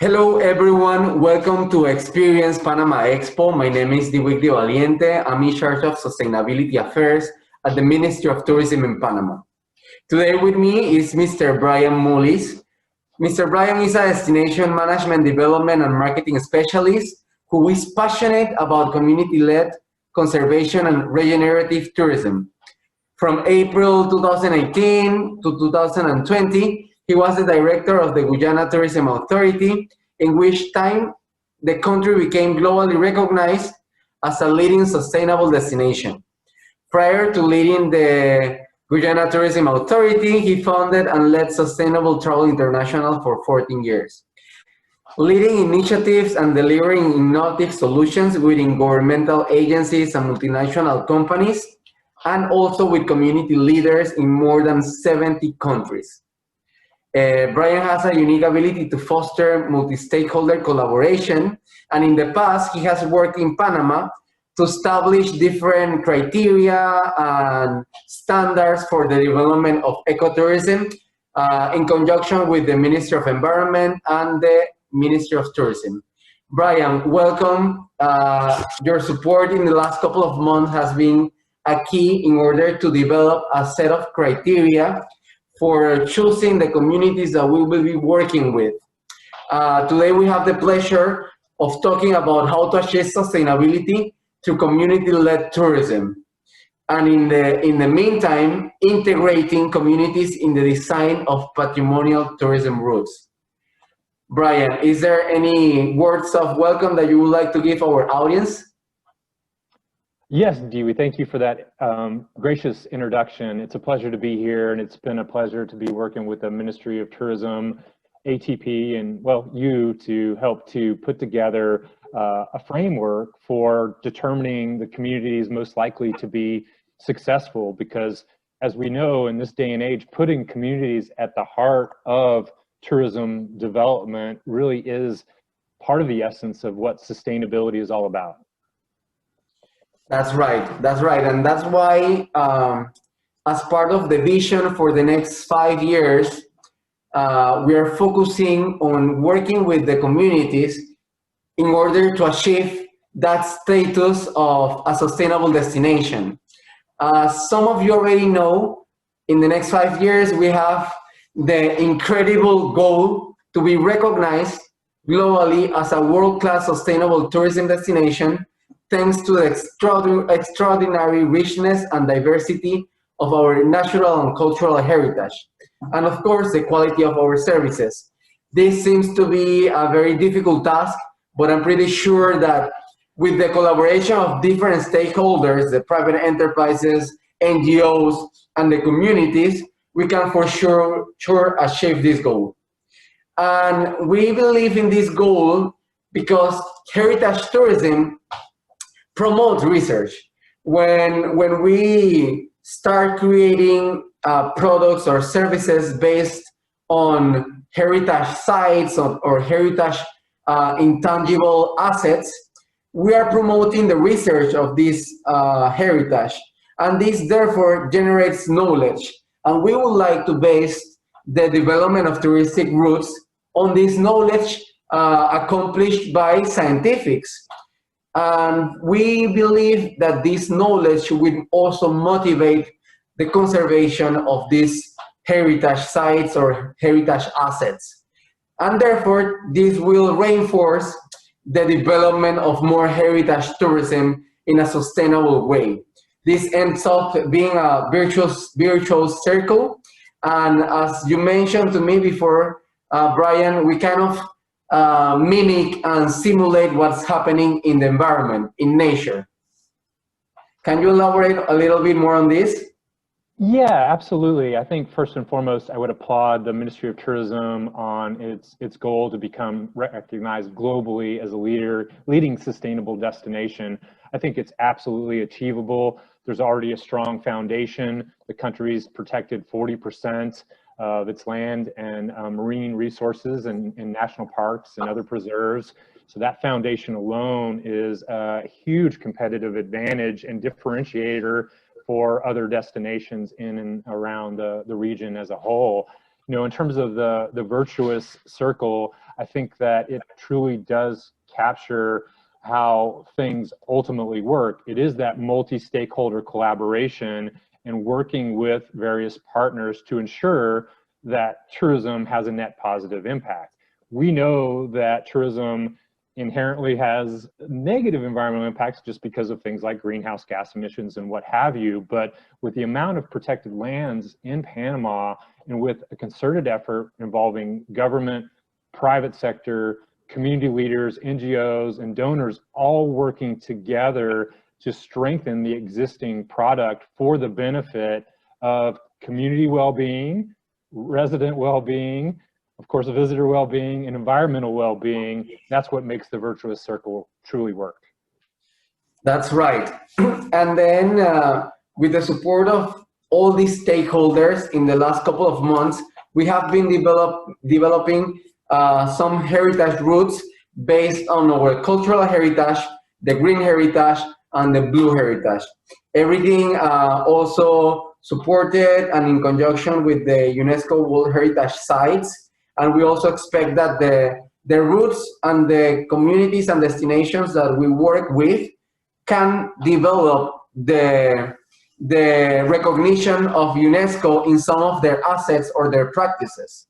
Hello everyone, welcome to Experience Panama Expo. My name is Diwik De Valiente. I'm in charge of Sustainability Affairs at the Ministry of Tourism in Panama. Today with me is Mr. Brian Mullis. Mr. Brian is a destination management development and marketing specialist who is passionate about community-led conservation and regenerative tourism. From April 2018 to 2020, he was the director of the Guyana Tourism Authority, in which time the country became globally recognized as a leading sustainable destination. Prior to leading the Guyana Tourism Authority, he founded and led Sustainable Travel International for 14 years, leading initiatives and delivering innovative solutions within governmental agencies and multinational companies, and also with community leaders in more than 70 countries. Brian has a unique ability to foster multi-stakeholder collaboration, and in the past, he has worked in Panama to establish different criteria and standards for the development of ecotourism in conjunction with the Ministry of Environment and the Ministry of Tourism. Brian, welcome. Your support in the last couple of months has been a key in order to develop a set of criteria for choosing the communities that we will be working with. Today we have the pleasure of talking about how to achieve sustainability through community-led tourism. And in the meantime, integrating communities in the design of patrimonial tourism routes. Brian, is there any words of welcome that you would like to give our audience? Yes, Dewey, thank you for that gracious introduction. It's a pleasure to be here, and it's been a pleasure to be working with the Ministry of Tourism, ATP, and well, you to help to put together a framework for determining the communities most likely to be successful, because as we know in this day and age, putting communities at the heart of tourism development really is part of the essence of what sustainability is all about. That's right, and that's why as part of the vision for the next 5 years, we are focusing on working with the communities in order to achieve that status of a sustainable destination. Some of you already know, in the next 5 years, we have the incredible goal to be recognized globally as a world-class sustainable tourism destination, thanks to the extraordinary richness and diversity of our natural and cultural heritage, and of course, the quality of our services. This seems to be a very difficult task, but I'm pretty sure that with the collaboration of different stakeholders, the private enterprises, NGOs, and the communities, we can for sure achieve this goal. And we believe in this goal because heritage tourism promotes research. When we start creating products or services based on heritage sites or heritage intangible assets, we are promoting the research of this heritage, and this therefore generates knowledge. And we would like to base the development of touristic routes on this knowledge accomplished by scientifics. And we believe that this knowledge will also motivate the conservation of these heritage sites or heritage assets. And therefore, this will reinforce the development of more heritage tourism in a sustainable way. This ends up being a virtuous circle. And as you mentioned to me before, Brian, we kind of mimic and simulate what's happening in the environment, in nature. Can you elaborate a little bit more on this? Yeah, absolutely. I think first and foremost, I would applaud the Ministry of Tourism on its goal to become recognized globally as a leading sustainable destination. I think it's absolutely achievable. There's already a strong foundation. The country's protected 40% of its land and marine resources and national parks and other preserves. So that foundation alone is a huge competitive advantage and differentiator for other destinations in and around the region as a whole. in terms of the virtuous circle, I think that it truly does capture how things ultimately work. It is that multi-stakeholder collaboration and working with various partners to ensure that tourism has a net positive impact. We know that tourism inherently has negative environmental impacts just because of things like greenhouse gas emissions and what have you. But with the amount of protected lands in Panama and with a concerted effort involving government, private sector, community leaders, NGOs, and donors all working together to strengthen the existing product for the benefit of community well-being, resident well-being, of course, visitor well-being and environmental well-being. That's what makes the virtuous circle truly work. That's right. And then with the support of all these stakeholders in the last couple of months, we have been developing some heritage routes based on our cultural heritage, the green heritage, and the blue heritage. Everything also supported and in conjunction with the UNESCO World Heritage Sites. And we also expect that the routes and the communities and destinations that we work with can develop the recognition of UNESCO in some of their assets or their practices.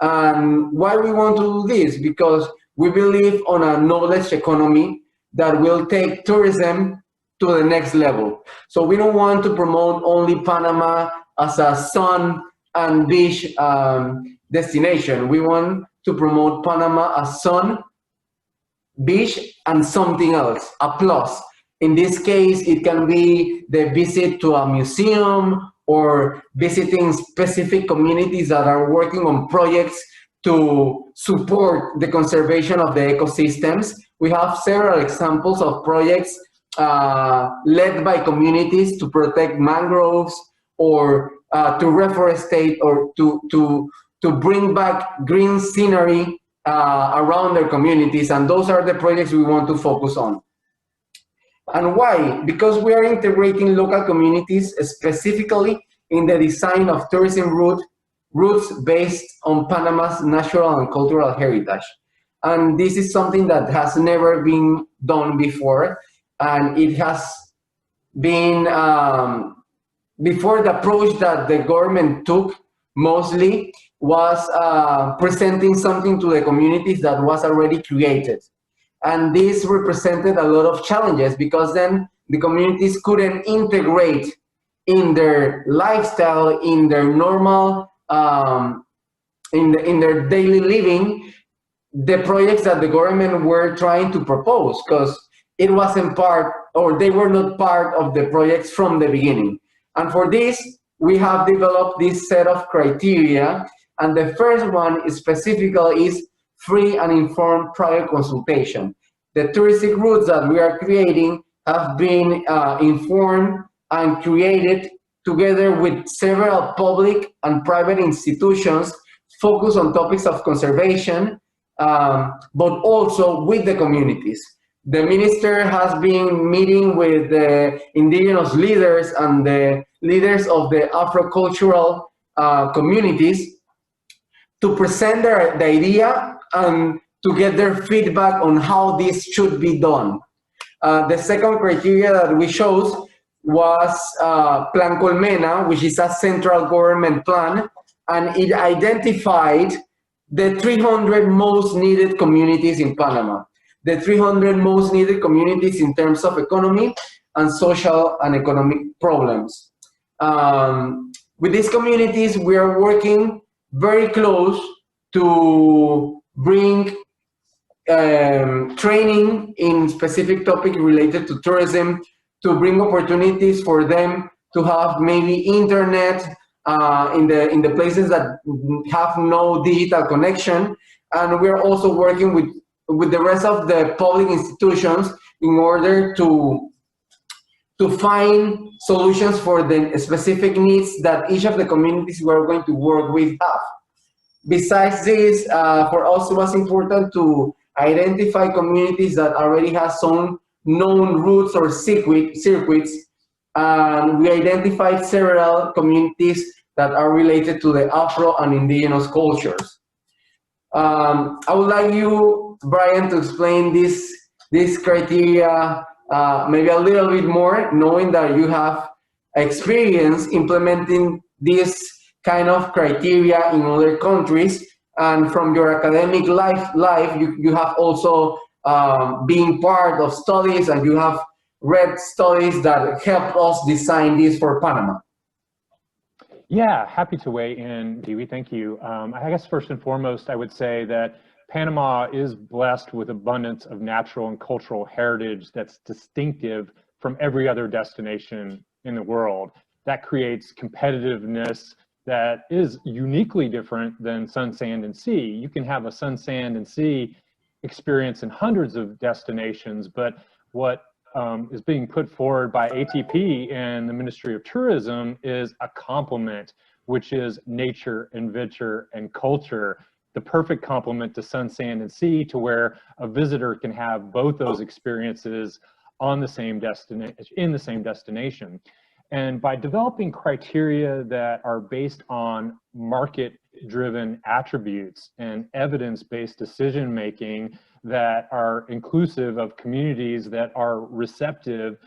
And why we want to do this? Because we believe on a knowledge economy that will take tourism to the next level. So we don't want to promote only Panama as a sun and beach destination. We want to promote Panama as sun, beach, and something else, a plus. In this case, it can be the visit to a museum or visiting specific communities that are working on projects to support the conservation of the ecosystems. We have several examples of projects led by communities to protect mangroves or to reforestate or to bring back green scenery around their communities. And those are the projects we want to focus on. And why? Because we are integrating local communities specifically in the design of tourism routes based on Panama's natural and cultural heritage. And this is something that has never been done before. And it has been, before the approach that the government took mostly was presenting something to the communities that was already created. And this represented a lot of challenges because then the communities couldn't integrate in their lifestyle, in their normal, in their daily living, the projects that the government were trying to propose, because it wasn't part, or they were not part of the projects from the beginning. And for this, we have developed this set of criteria. And the first one specifically is free and informed prior consultation. The touristic routes that we are creating have been informed and created together with several public and private institutions focused on topics of conservation, but also with the communities. The minister has been meeting with the indigenous leaders and the leaders of the Afro-cultural communities to present the idea and to get their feedback on how this should be done. The second criteria that we chose was Plan Colmena, which is a central government plan, and it identified the 300 most needed communities in Panama, the 300 most needed communities in terms of economy and social and economic problems. With these communities, we are working very close to bring training in specific topic related to tourism, to bring opportunities for them to have maybe internet in the places that have no digital connection. And we're also working with the rest of the public institutions in order to find solutions for the specific needs that each of the communities we're going to work with have. Besides this, for us it was important to identify communities that already have some known routes or circuits. And we identified several communities that are related to the Afro and indigenous cultures. I would like you, Brian, to explain this criteria maybe a little bit more, knowing that you have experience implementing this kind of criteria in other countries, and from your academic life you have also been part of studies, and you have read studies that helped us design this for Panama. Yeah, happy to weigh in, Dewey. Thank you. I guess first and foremost, I would say that Panama is blessed with abundance of natural and cultural heritage that's distinctive from every other destination in the world. That creates competitiveness that is uniquely different than sun, sand, and sea. You can have a sun, sand, and sea experience in hundreds of destinations, but what is being put forward by ATP and the Ministry of Tourism is a complement, which is nature, adventure, and culture. The perfect complement to sun, sand, and sea, to where a visitor can have both those experiences on the same destination. And by developing criteria that are based on market-driven attributes and evidence-based decision-making that are inclusive of communities that are receptive,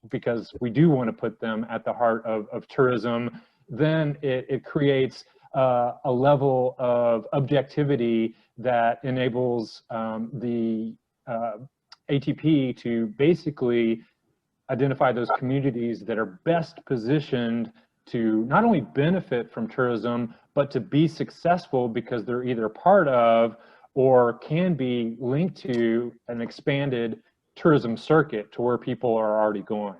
because we do want to put them at the heart of tourism, then it creates a level of objectivity that enables the ATP to basically identify those communities that are best positioned to not only benefit from tourism, but to be successful because they're either part of or can be linked to an expanded tourism circuit to where people are already going.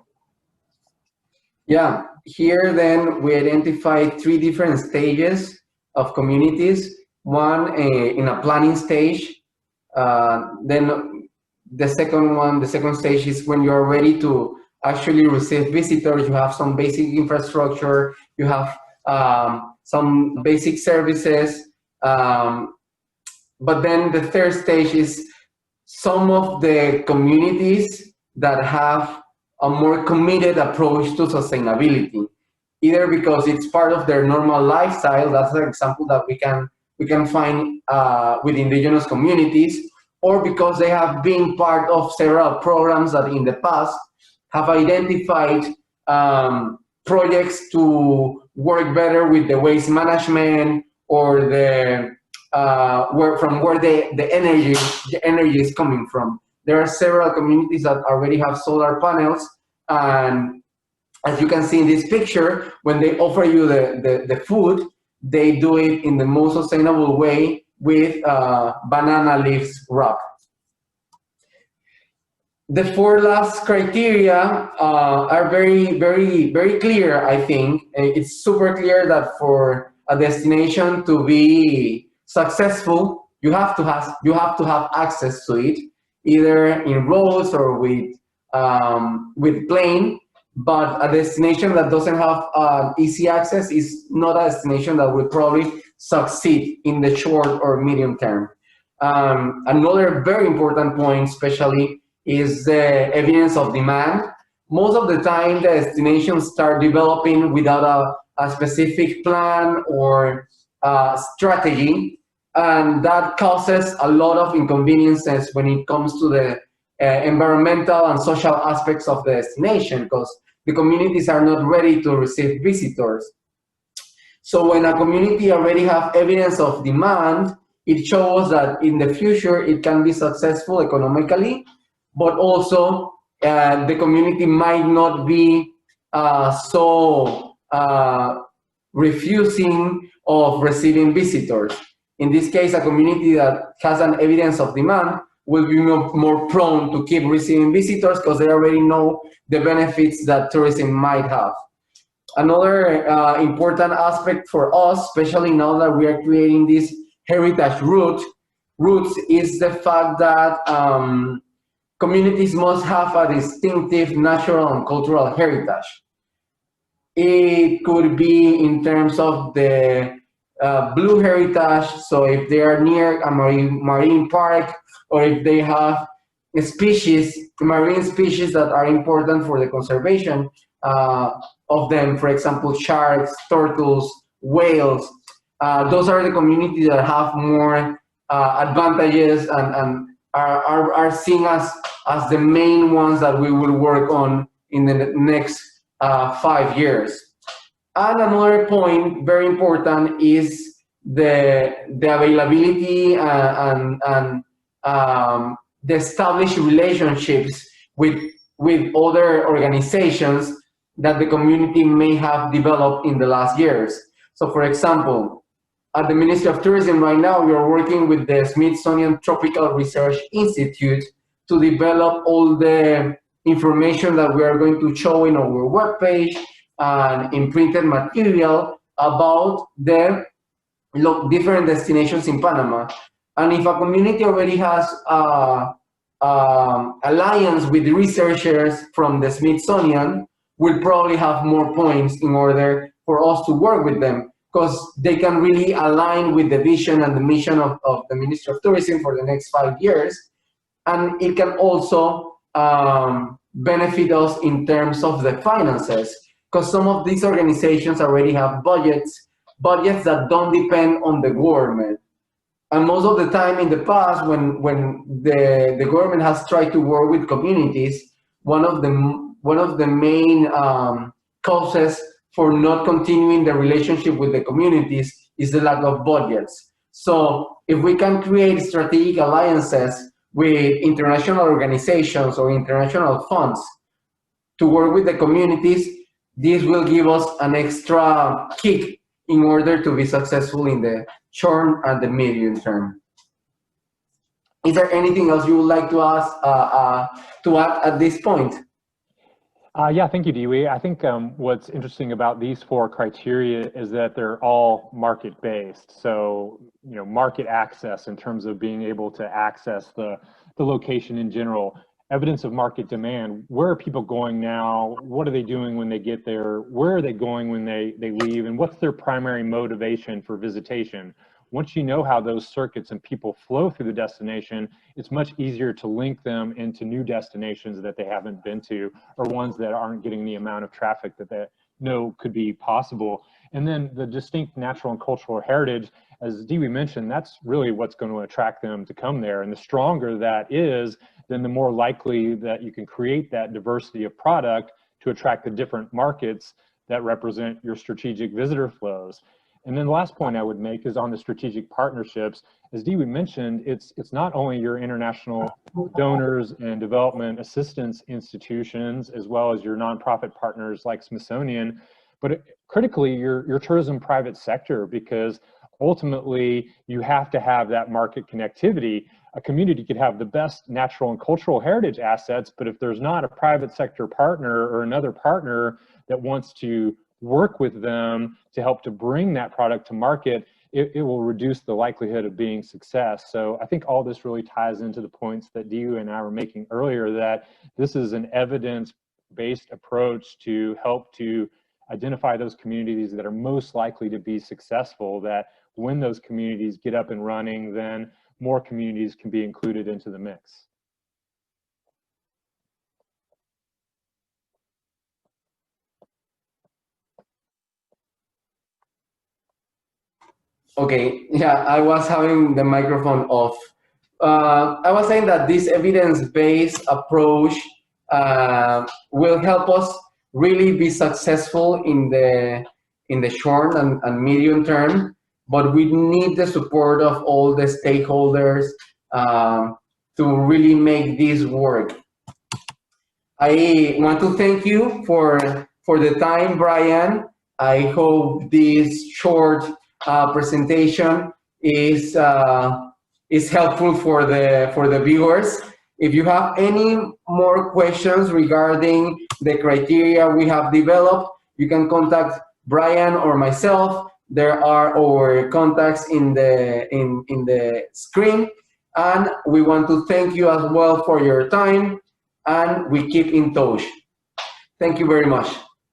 Yeah, here then we identify three different stages of communities. One in a planning stage, then the second stage is when you're ready to actually receive visitors. You have some basic infrastructure, you have some basic services, but then the third stage is some of the communities that have a more committed approach to sustainability, either because it's part of their normal lifestyle. That's an example that we can find with indigenous communities, or because they have been part of several programs that in the past have identified projects to work better with the waste management, or the where the energy is coming from. There are several communities that already have solar panels, and as you can see in this picture, when they offer you the food, they do it in the most sustainable way with banana leaves wrap. The four last criteria are very clear, I think. It's super clear that for a destination to be successful, you have to have access to it, either in roads or with plane. But a destination that doesn't have easy access is not a destination that will probably succeed in the short or medium term. Another very important point, especially, is the evidence of demand. Most of the time, the destinations start developing without a specific plan or strategy, and that causes a lot of inconveniences when it comes to the environmental and social aspects of the destination, because the communities are not ready to receive visitors. So when a community already have evidence of demand, it shows that in the future it can be successful economically, but also the community might not be so refusing of receiving visitors. In this case, a community that has an evidence of demand will be more prone to keep receiving visitors because they already know the benefits that tourism might have. Another important aspect for us, especially now that we are creating this heritage roots, is the fact that communities must have a distinctive natural and cultural heritage. It could be in terms of the blue heritage, so if they are near a marine park, or if they have marine species that are important for the conservation of them, for example, sharks, turtles, Wales. Those are the communities that have more advantages and are seen as the main ones that we will work on in the next 5 years. And another point, very important, is the availability and the established relationships with other organizations that the community may have developed in the last years. So, for example, at the Ministry of Tourism right now, we are working with the Smithsonian Tropical Research Institute to develop all the information that we are going to show in our webpage and in printed material about the different destinations in Panama. And if a community already has alliance with researchers from the Smithsonian, we'll probably have more points in order for us to work with them, because they can really align with the vision and the mission of the Ministry of Tourism for the next 5 years. And it can also benefit us in terms of the finances, because some of these organizations already have budgets that don't depend on the government. And most of the time in the past, when the government has tried to work with communities, one of the main causes for not continuing the relationship with the communities is the lack of budgets. So if we can create strategic alliances with international organizations or international funds to work with the communities, this will give us an extra kick in order to be successful in the short and the medium term. Is there anything else you would like to ask to add at this point? Yeah, thank you, Dewey. I think what's interesting about these 4 criteria is that they're all market-based. So, market access in terms of being able to access the location in general. Evidence of market demand. Where are people going now? What are they doing when they get there? Where are they going when they leave? And what's their primary motivation for visitation? Once you know how those circuits and people flow through the destination, it's much easier to link them into new destinations that they haven't been to, or ones that aren't getting the amount of traffic that they know could be possible. And then the distinct natural and cultural heritage, as Dewey mentioned, that's really what's going to attract them to come there. And the stronger that is, then the more likely that you can create that diversity of product to attract the different markets that represent your strategic visitor flows. And then the last point I would make is on the strategic partnerships. As Dewey mentioned, it's not only your international donors and development assistance institutions, as well as your nonprofit partners like Smithsonian, but critically your tourism private sector, because ultimately you have to have that market connectivity. A community could have the best natural and cultural heritage assets, but if there's not a private sector partner or another partner that wants to work with them to help to bring that product to market, it will reduce the likelihood of being success. So I think all this really ties into the points that Dewey and I were making earlier, that this is an evidence-based approach to help to identify those communities that are most likely to be successful, that when those communities get up and running, then more communities can be included into the mix. Okay, yeah, I was having the microphone off. I was saying that this evidence-based approach will help us really be successful in the short and medium term, but we need the support of all the stakeholders to really make this work. I want to thank you for the time, Brian. I hope this short presentation is helpful for the viewers. If you have any more questions regarding the criteria we have developed, you can contact Brian or myself. There are our contacts in the screen, and we want to thank you as well for your time, and we keep in touch. Thank you very much.